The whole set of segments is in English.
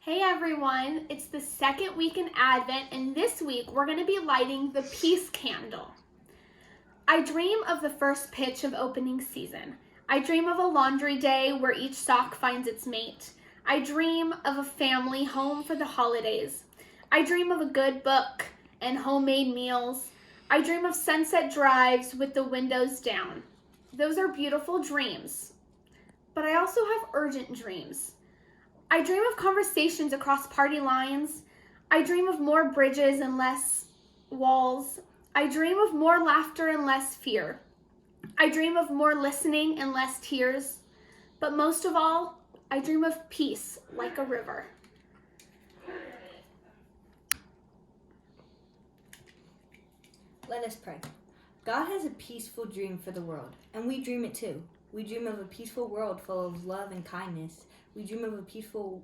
Hey everyone, it's the second week in Advent, and this week we're going to be lighting the peace candle. I dream of the first pitch of opening season. I dream of a laundry day where each sock finds its mate. I dream of a family home for the holidays. I dream of a good book and homemade meals. I dream of sunset drives with the windows down. Those are beautiful dreams, but I also have urgent dreams. I dream of conversations across party lines. I dream of more bridges and less walls. I dream of more laughter and less fear. I dream of more listening and less tears. But most of all, I dream of peace like a river. Let us pray. God has a peaceful dream for the world, and we dream it too. We dream of a peaceful world full of love and kindness. We dream of a peaceful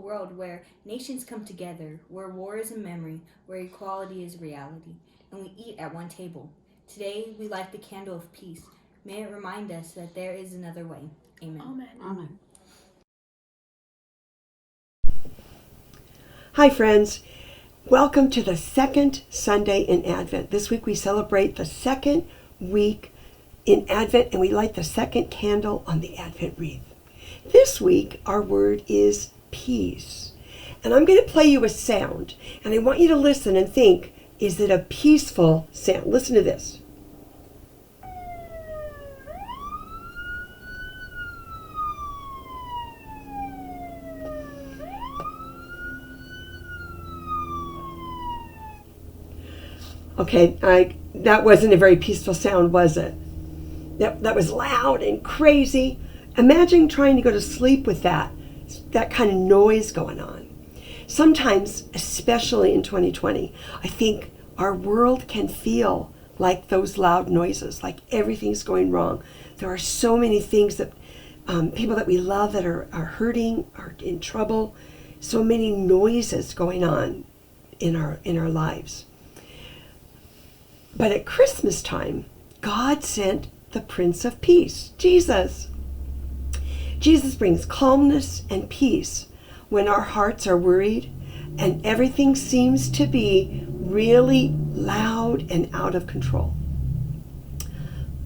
world where nations come together, where war is a memory, where equality is reality, and we eat at one table. Today, we light the candle of peace. May it remind us that there is another way. Amen. Amen. Amen. Hi, friends. Welcome to the second Sunday in Advent. This week we celebrate the second week in Advent, and we light the second candle on the Advent wreath. This week, our word is peace. And I'm going to play you a sound, and I want you to listen and think, is it a peaceful sound? Listen to this. Okay, that wasn't a very peaceful sound, was it? That was loud and crazy. Imagine trying to go to sleep with that kind of noise going on. Sometimes, especially in 2020, I think our world can feel like those loud noises, like everything's going wrong. There are so many things that people that we love that are hurting, are in trouble. So many noises going on in our lives. But at Christmas time, God sent the Prince of Peace, Jesus. Jesus brings calmness and peace when our hearts are worried and everything seems to be really loud and out of control.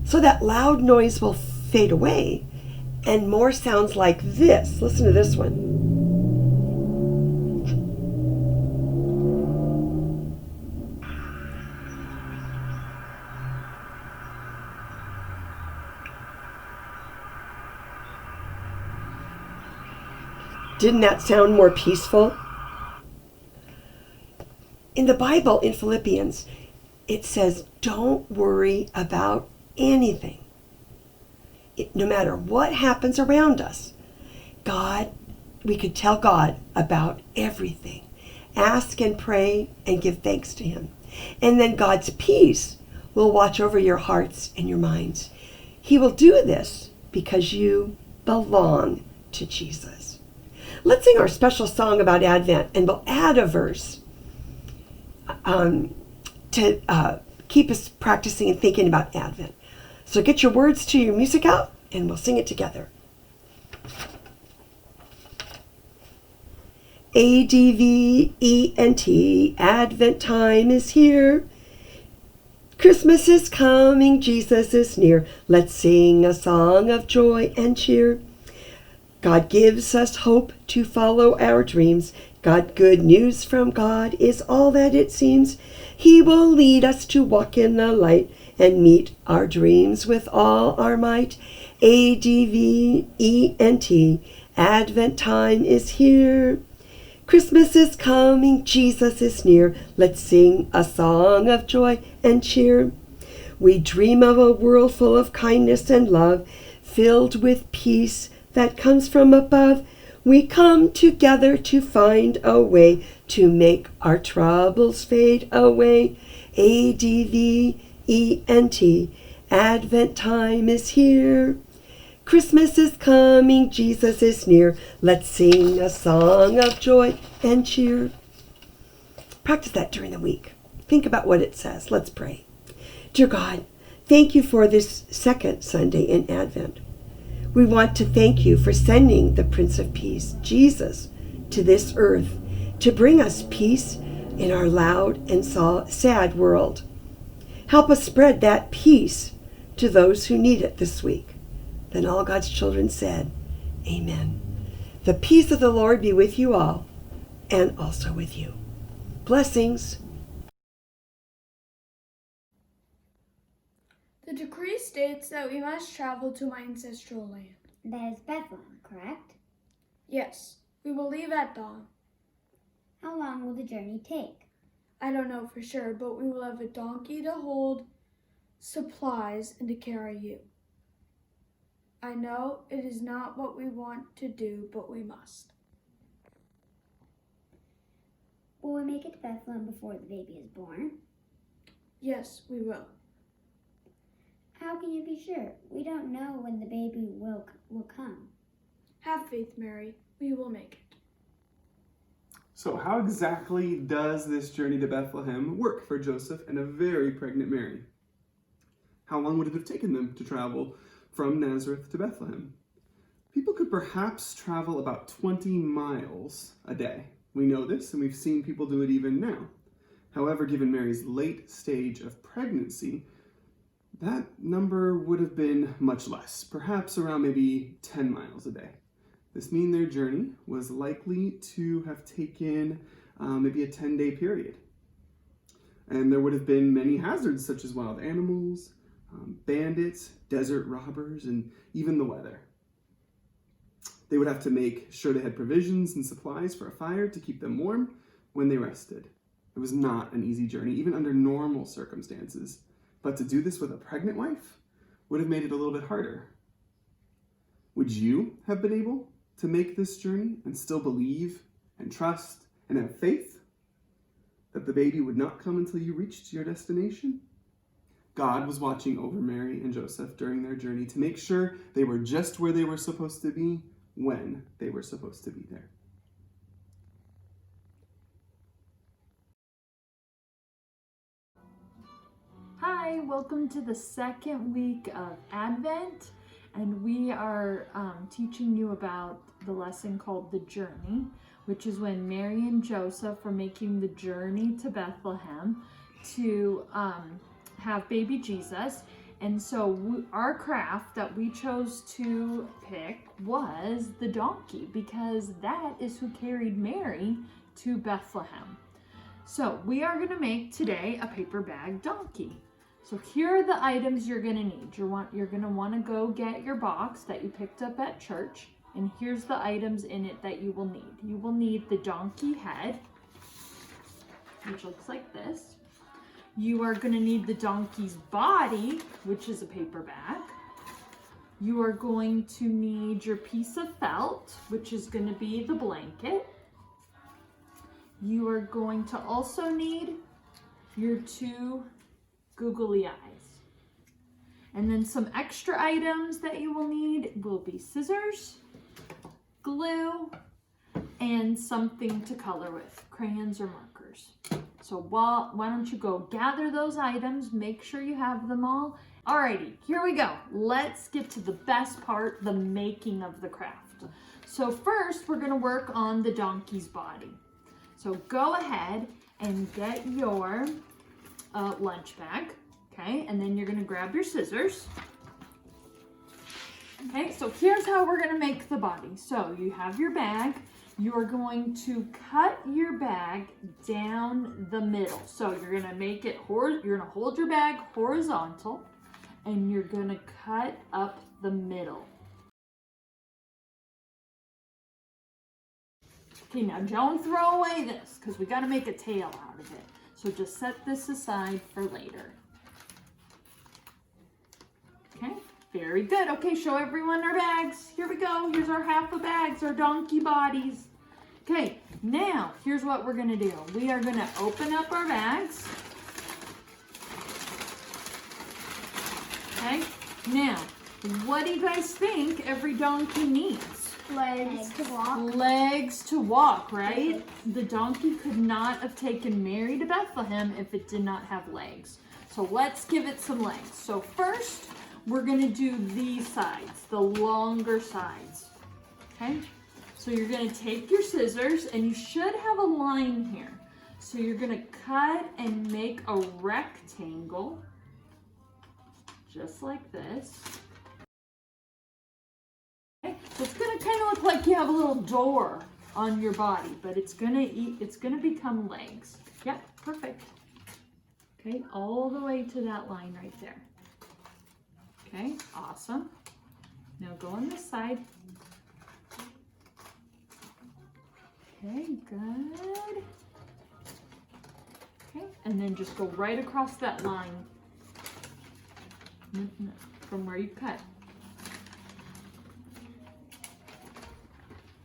So that loud noise will fade away and more sounds like this. Listen to this one. Didn't that sound more peaceful? In the Bible, in Philippians, it says, don't worry about anything. No matter what happens around us, we could tell God about everything. Ask and pray and give thanks to Him. And then God's peace will watch over your hearts and your minds. He will do this because you belong to Jesus. Let's sing our special song about Advent, and we'll add a verse to keep us practicing and thinking about Advent. So get your words to your music out, and we'll sing it together. Advent, Advent time is here. Christmas is coming, Jesus is near. Let's sing a song of joy and cheer. God gives us hope to follow our dreams. Good news from God is all that it seems. He will lead us to walk in the light and meet our dreams with all our might. Advent, Advent time is here. Christmas is coming, Jesus is near. Let's sing a song of joy and cheer. We dream of a world full of kindness and love, filled with peace that comes from above. We come together to find a way to make our troubles fade away. Advent, Advent time is here. Christmas is coming, Jesus is near. Let's sing a song of joy and cheer. Practice that during the week. Think about what it says. Let's pray. Dear God, thank you for this second Sunday in Advent. We want to thank you for sending the Prince of Peace, Jesus, to this earth to bring us peace in our loud and sad world. Help us spread that peace to those who need it this week. Then all God's children said, Amen. The peace of the Lord be with you all, and also with you. Blessings. The decree states that we must travel to my ancestral land. That is Bethlehem, correct? Yes, we will leave at dawn. How long will the journey take? I don't know for sure, but we will have a donkey to hold supplies and to carry you. I know it is not what we want to do, but we must. Will we make it to Bethlehem before the baby is born? Yes, we will. How can you be sure? We don't know when the baby will come. Have faith, Mary. We will make it. So how exactly does this journey to Bethlehem work for Joseph and a very pregnant Mary? How long would it have taken them to travel from Nazareth to Bethlehem? People could perhaps travel about 20 miles a day. We know this, and we've seen people do it even now. However, given Mary's late stage of pregnancy, that number would have been much less, perhaps around maybe 10 miles a day. This means their journey was likely to have taken maybe a 10-day period. And there would have been many hazards such as wild animals, bandits, desert robbers, and even the weather. They would have to make sure they had provisions and supplies for a fire to keep them warm when they rested. It was not an easy journey, even under normal circumstances. But to do this with a pregnant wife would have made it a little bit harder. Would you have been able to make this journey and still believe and trust and have faith that the baby would not come until you reached your destination? God was watching over Mary and Joseph during their journey to make sure they were just where they were supposed to be when they were supposed to be there. Hi, welcome to the second week of Advent, and we are teaching you about the lesson called The Journey, which is when Mary and Joseph were making the journey to Bethlehem to have baby Jesus. And so our craft that we chose to pick was the donkey, because that is who carried Mary to Bethlehem. So we are going to make today a paper bag donkey. So here are the items you're going to need. You're going to want to go get your box that you picked up at church, and here's the items in it that you will need. You will need the donkey head, which looks like this. You are going to need the donkey's body, which is a paper bag. You are going to need your piece of felt, which is going to be the blanket. You are going to also need your two googly eyes. And then some extra items that you will need will be scissors, glue, and something to color with, crayons or markers. So why don't you go gather those items, make sure you have them all. Alrighty, here we go. Let's get to the best part, the making of the craft. So first, we're gonna work on the donkey's body. So go ahead and get your lunch bag, okay? And then you're gonna grab your scissors. Okay, so here's how we're gonna make the body. So you have your bag. You're going to cut your bag down the middle. So you're gonna make it, you're gonna hold your bag horizontal, and you're gonna cut up the middle. Okay, now don't throw away this, because we gotta make a tail out of it. So just set this aside for later. Okay, very good. Okay, show everyone our bags. Here we go. Here's our half of bags, our donkey bodies. Okay, now here's what we're gonna do. We are gonna open up our bags. Okay, now, what do you guys think every donkey needs? Legs to walk. Legs to walk, right? The donkey could not have taken Mary to Bethlehem if it did not have legs. So let's give it some legs. So first, we're gonna do these sides, the longer sides, okay? So you're going to take your scissors, and you should have a line here. So you're going to cut and make a rectangle, just like this. Okay, so it's going to kind of look like you have a little door on your body, but it's going to become legs. Yep, perfect. Okay, all the way to that line right there. Okay, awesome. Now go on this side. Okay, good. Okay, and then just go right across that line from where you cut.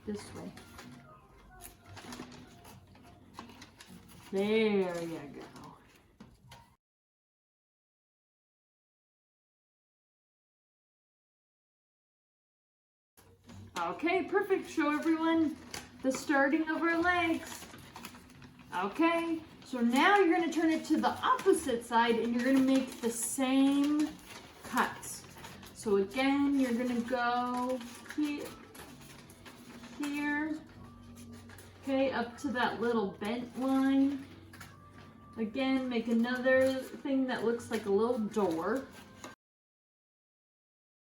This way. There you go. Okay, perfect. Show everyone the starting of our legs. Okay, so now you're going to turn it to the opposite side and you're going to make the same cuts. So again, you're going to go here, okay, up to that little bent line. Again, make another thing that looks like a little door.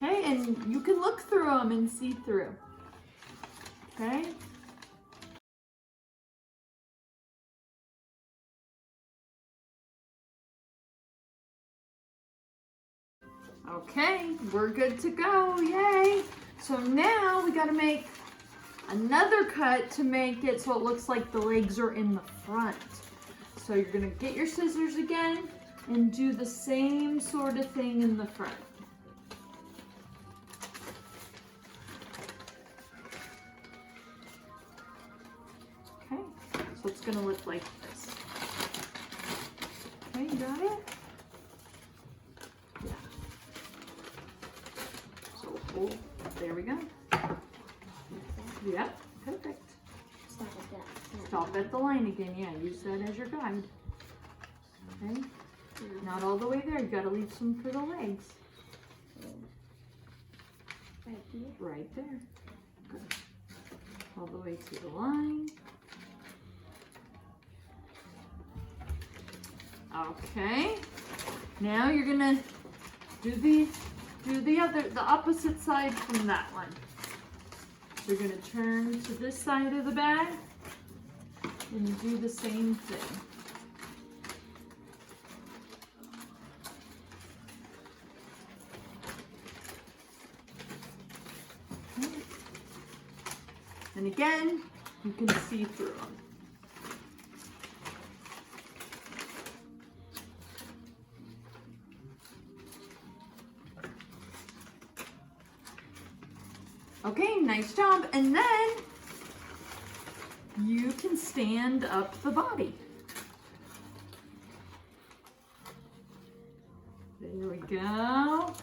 Okay, and you can look through them and see through. Okay. Okay, we're good to go, yay. So now we gotta make another cut to make it so it looks like the legs are in the front. So you're gonna get your scissors again and do the same sort of thing in the front. Okay, so it's gonna look like this. Okay, you got it? Yeah. So, oh, there we go. Yep, perfect. Stop at that. Stop at the line again, yeah, use that as your guide. Okay, not all the way there, you gotta leave some for the legs. Right here. Right there. Good. All the way to the line. Okay, now you're gonna do the opposite side from that one. You're gonna turn to this side of the bag and do the same thing. Okay. And again, you can see through them. Okay, nice job. And then you can stand up the body. There we go.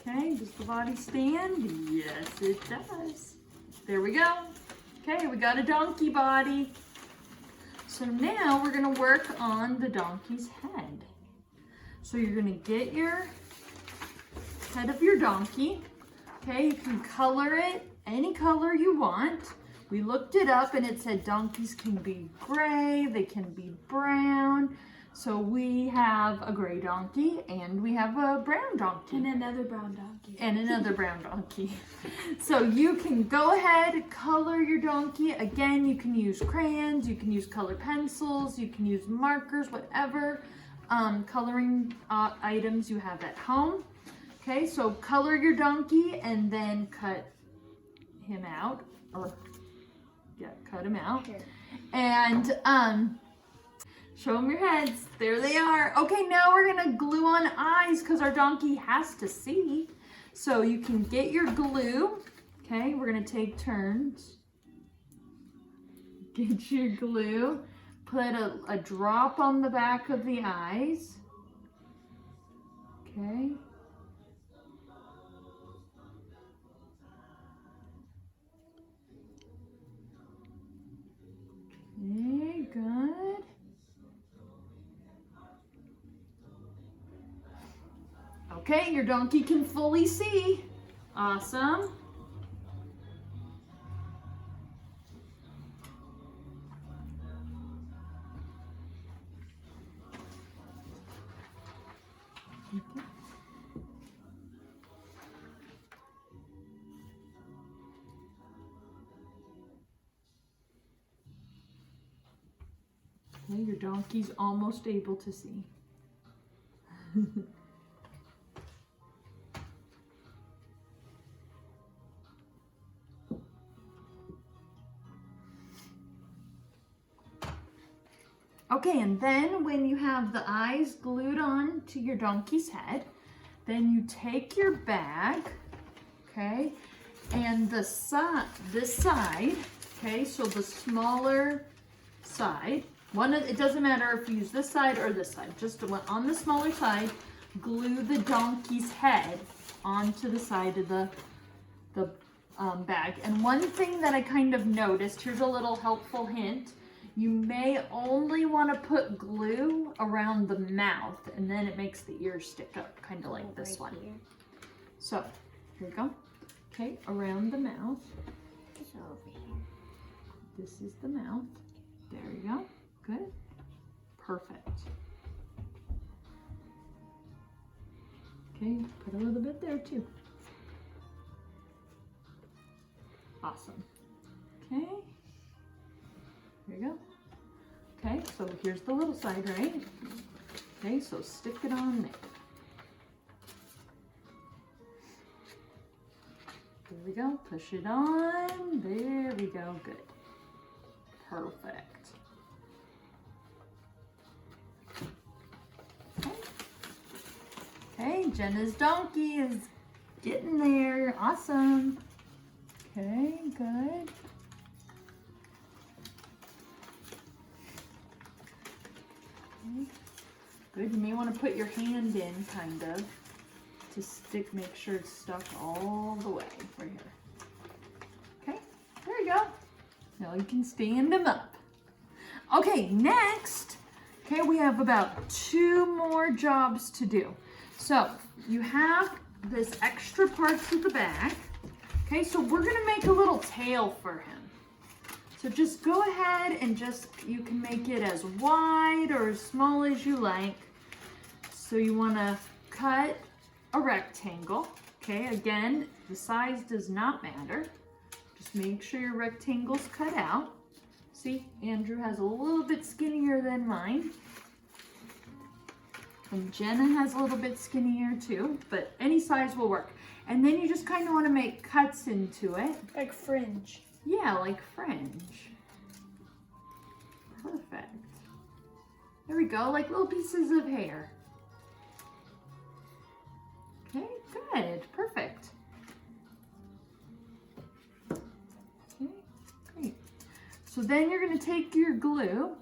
Okay, does the body stand? Yes, it does. There we go. Okay, we got a donkey body. So now we're gonna work on the donkey's head. So you're gonna get your head of your donkey. Okay, you can color it any color you want. We looked it up and it said donkeys can be gray, they can be brown. So we have a gray donkey and we have a brown donkey. And another brown donkey. And another brown donkey. So you can go ahead, color your donkey. Again, you can use crayons, you can use color pencils, you can use markers, whatever coloring items you have at home. Okay, so color your donkey and then cut him out, or yeah, cut him out. Here. And show them your heads. There they are. Okay, now we're gonna glue on eyes because our donkey has to see. So you can get your glue. Okay, we're gonna take turns. Get your glue. Put a drop on the back of the eyes. Okay. Okay, good. Okay, your donkey can fully see. Awesome. Okay, your donkey's almost able to see. Okay, and then when you have the eyes glued on to your donkey's head, then you take your bag, okay, and this side, okay, so the smaller side, it doesn't matter if you use this side or this side, just on the smaller side, glue the donkey's head onto the side of the bag. And one thing that I kind of noticed, here's a little helpful hint, you may only want to put glue around the mouth, and then it makes the ears stick up, kind of like this one. Here. So, here we go. Okay, around the mouth. Just over here. This is the mouth. There you go. Good. Perfect. Okay, put a little bit there too. Awesome. Okay. Here you go. Okay, so here's the little side, right? Okay, so stick it on there. There we go. Push it on. There we go. Good. Perfect. Okay, Jenna's donkey is getting there. Awesome. Okay, good. Good, you may want to put your hand in, kind of, to stick, make sure it's stuck all the way right here. Okay, there you go. Now you can stand them up. Okay, next, okay, we have about 2 more jobs to do. So, you have this extra parts of the bag. Okay, so we're gonna make a little tail for him. So just go ahead and you can make it as wide or as small as you like. So you wanna cut a rectangle. Okay, again, the size does not matter. Just make sure your rectangle's cut out. See, Andrew has a little bit skinnier than mine. And Jenna has a little bit skinnier too, but any size will work. And then you just kind of want to make cuts into it. Like fringe. Yeah, like fringe. Perfect. There we go, like little pieces of hair. Okay, good, perfect. Okay, great. So then you're gonna take your glue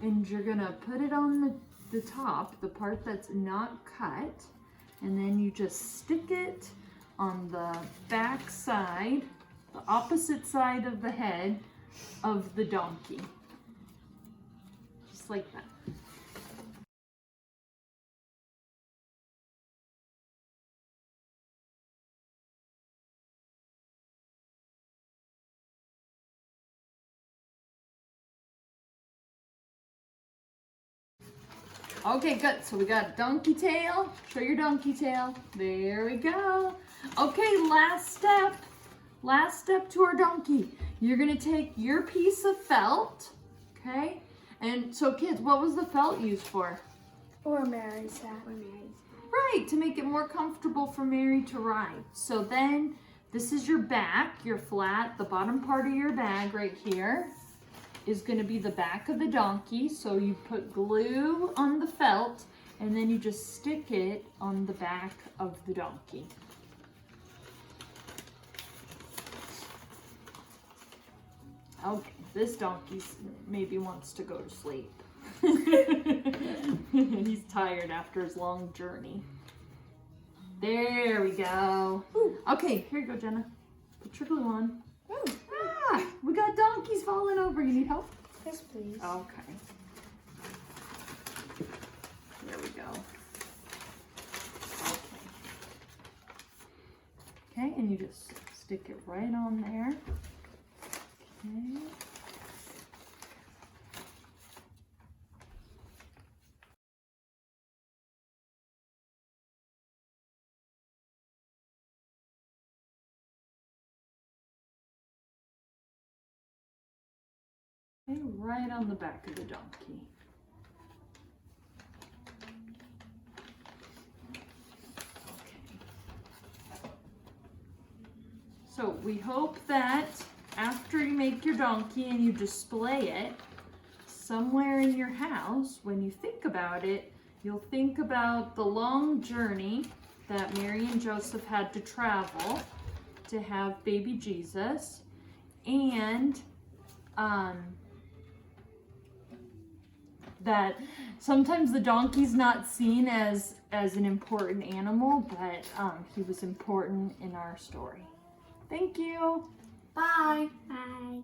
and you're gonna put it on the top, the part that's not cut, and then you just stick it on the back side, the opposite side of the head of the donkey. Just like that. Okay, good. So we got donkey tail. Show your donkey tail. There we go. Okay, last step. Last step to our donkey. You're gonna take your piece of felt, okay? And so kids, what was the felt used for? Or Mary's hat. Right, to make it more comfortable for Mary to ride. So then, this is your back, your flat, the bottom part of your bag right here is gonna be the back of the donkey. So you put glue on the felt and then you just stick it on the back of the donkey. Okay, this donkey maybe wants to go to sleep. He's tired after his long journey. There we go. Ooh. Okay, here you go, Jenna. Put your glue on. Ooh. Ah, we got donkeys falling over. You need help? Yes, please. Okay. There we go. Okay. Okay, and you just stick it right on there. Okay. Okay, right on the back of the donkey. So we hope that after you make your donkey and you display it somewhere in your house, when you think about it, you'll think about the long journey that Mary and Joseph had to travel to have baby Jesus, and that sometimes the donkey's not seen as an important animal, but he was important in our story. Thank you. Bye. Bye.